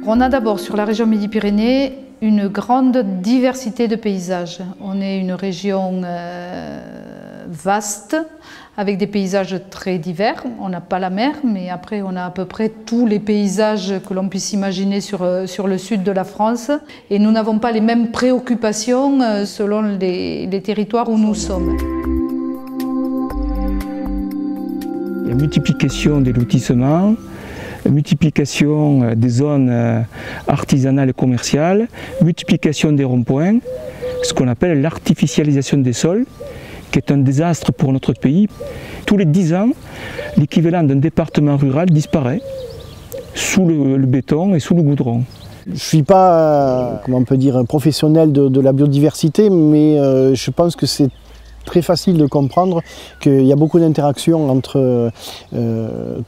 On a d'abord sur la région Midi-Pyrénées une grande diversité de paysages. On est une région vaste, avec des paysages très divers. On n'a pas la mer, mais après on a à peu près tous les paysages que l'on puisse imaginer sur le sud de la France. Et nous n'avons pas les mêmes préoccupations selon les territoires où nous sommes. La multiplication des lotissements, la multiplication des zones artisanales et commerciales, multiplication des ronds-points, ce qu'on appelle l'artificialisation des sols, qui est un désastre pour notre pays. Tous les 10 ans, l'équivalent d'un département rural disparaît sous le béton et sous le goudron. Je ne suis pas, comment on peut dire, un professionnel de la biodiversité, mais je pense que c'est très facile de comprendre qu'il y a beaucoup d'interactions entre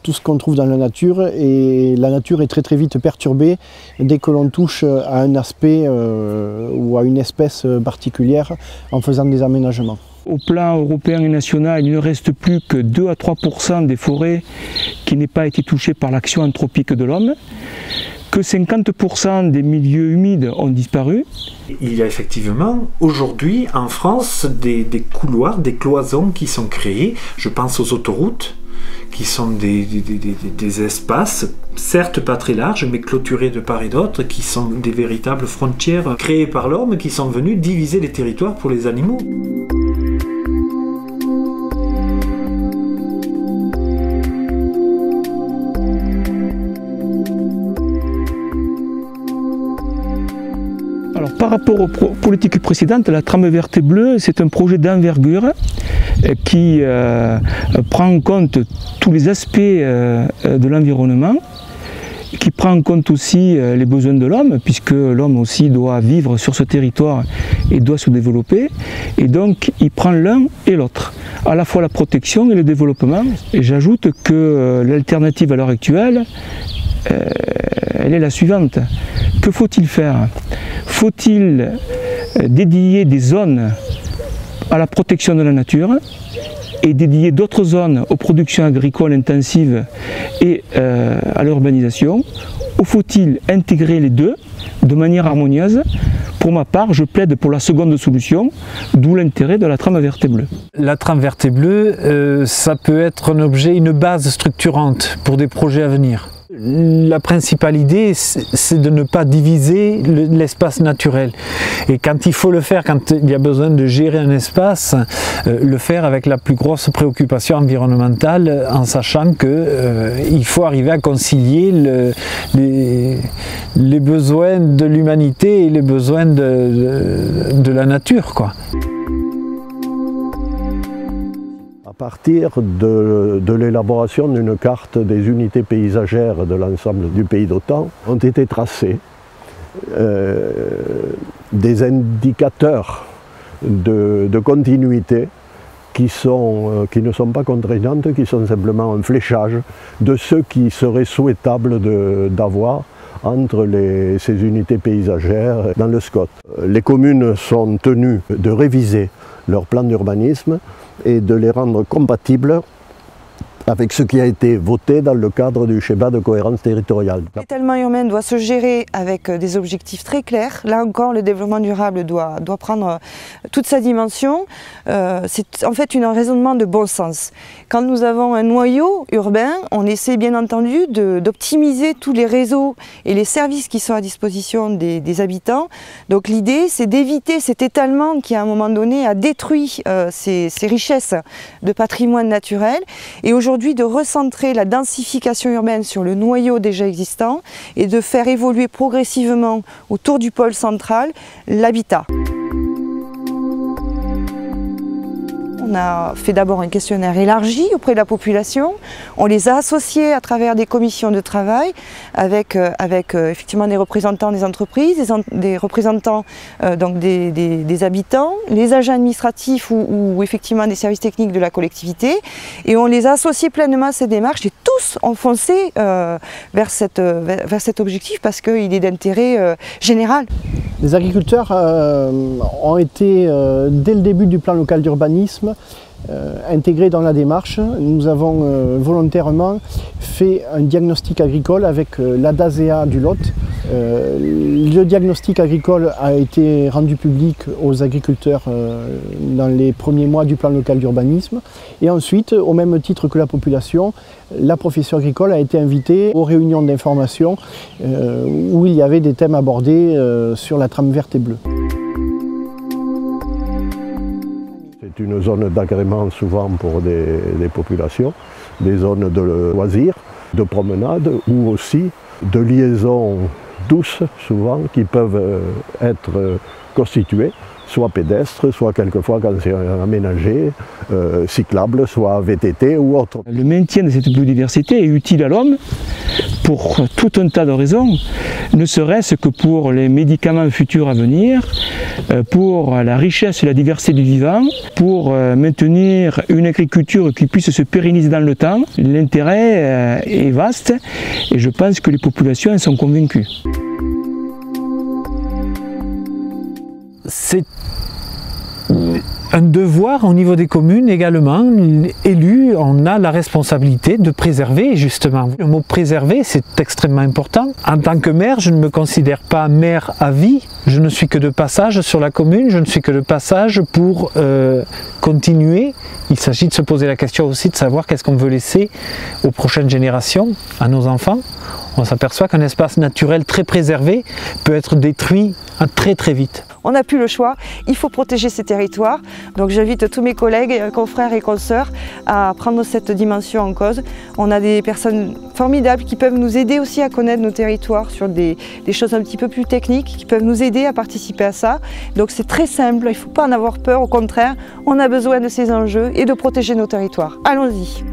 tout ce qu'on trouve dans la nature, et la nature est très très vite perturbée dès que l'on touche à un aspect ou à une espèce particulière en faisant des aménagements. Au plan européen et national, il ne reste plus que 2 à 3% des forêts qui n'aient pas été touchées par l'action anthropique de l'homme, que 50% des milieux humides ont disparu. Il y a effectivement aujourd'hui en France des couloirs, des cloisons qui sont créées. Je pense aux autoroutes, qui sont des espaces, certes pas très larges, mais clôturés de part et d'autre, qui sont des véritables frontières créées par l'homme, qui sont venus diviser les territoires pour les animaux. Alors, par rapport aux politiques précédentes, la trame verte et bleue, c'est un projet d'envergure qui prend en compte tous les aspects de l'environnement, qui prend en compte aussi les besoins de l'homme, puisque l'homme aussi doit vivre sur ce territoire et doit se développer. Et donc, il prend l'un et l'autre, à la fois la protection et le développement. Et j'ajoute que l'alternative à l'heure actuelle, elle est la suivante. Que faut-il faire? Faut-il dédier des zones à la protection de la nature et dédier d'autres zones aux productions agricoles intensives et à l'urbanisation, ou faut-il intégrer les deux de manière harmonieuse? Pour ma part, je plaide pour la seconde solution, d'où l'intérêt de la trame verte et bleue. La trame verte et bleue, ça peut être un objet, une base structurante pour des projets à venir. La principale idée, c'est de ne pas diviser l'espace naturel. Et quand il faut le faire, quand il y a besoin de gérer un espace, le faire avec la plus grosse préoccupation environnementale, en sachant qu'il faut arriver à concilier les besoins de l'humanité et les besoins de la nature, quoi. À partir de l'élaboration d'une carte des unités paysagères de l'ensemble du pays d'Otan, ont été tracés des indicateurs de continuité qui ne sont pas contraignantes, qui sont simplement un fléchage de ce qui serait souhaitable d'avoir entre ces unités paysagères dans le SCOT. Les communes sont tenues de réviser leur plan d'urbanisme et de les rendre compatibles avec ce qui a été voté dans le cadre du schéma de cohérence territoriale. L'étalement urbain doit se gérer avec des objectifs très clairs. Là encore, le développement durable doit prendre toute sa dimension. C'est en fait un raisonnement de bon sens. Quand nous avons un noyau urbain, on essaie bien entendu d'optimiser tous les réseaux et les services qui sont à disposition des habitants. Donc l'idée, c'est d'éviter cet étalement qui, à un moment donné, a détruit ces richesses de patrimoine naturel. Et aujourd'hui, de recentrer la densification urbaine sur le noyau déjà existant et de faire évoluer progressivement autour du pôle central l'habitat. On a fait d'abord un questionnaire élargi auprès de la population. On les a associés à travers des commissions de travail avec effectivement des représentants des entreprises, des représentants donc des habitants, les agents administratifs ou effectivement des services techniques de la collectivité. Et on les a associés pleinement à cette démarche et tous ont foncé vers cet objectif parce qu'il est d'intérêt général. Les agriculteurs ont été, dès le début du plan local d'urbanisme, intégrés dans la démarche. Nous avons volontairement fait un diagnostic agricole avec l'ADASEA du Lot Le diagnostic agricole a été rendu public aux agriculteurs dans les premiers mois du plan local d'urbanisme. Et ensuite, au même titre que la population, la profession agricole a été invitée aux réunions d'information où il y avait des thèmes abordés sur la trame verte et bleue. C'est une zone d'agrément souvent pour des populations, des zones de loisirs, de promenade ou aussi de liaisons douces souvent qui peuvent être constituées, soit pédestres, soit quelquefois quand c'est aménagé, cyclables, soit VTT ou autre. Le maintien de cette biodiversité est utile à l'homme pour tout un tas de raisons, ne serait-ce que pour les médicaments futurs à venir, pour la richesse et la diversité du vivant, pour maintenir une agriculture qui puisse se pérenniser dans le temps. L'intérêt est vaste et je pense que les populations en sont convaincues. C'est un devoir au niveau des communes également. Élus, on a la responsabilité de préserver justement. Le mot préserver, c'est extrêmement important. En tant que maire, je ne me considère pas maire à vie. Je ne suis que de passage sur la commune, je ne suis que de passage pour continuer. Il s'agit de se poser la question aussi de savoir qu'est-ce qu'on veut laisser aux prochaines générations, à nos enfants. On s'aperçoit qu'un espace naturel très préservé peut être détruit très vite. On n'a plus le choix, il faut protéger ces territoires. Donc j'invite tous mes collègues, confrères et consoeurs à prendre cette dimension en cause. On a des personnes formidables qui peuvent nous aider aussi à connaître nos territoires sur des choses un petit peu plus techniques, qui peuvent nous aider à participer à ça. Donc c'est très simple, il ne faut pas en avoir peur, au contraire, on a besoin de ces enjeux et de protéger nos territoires. Allons-y.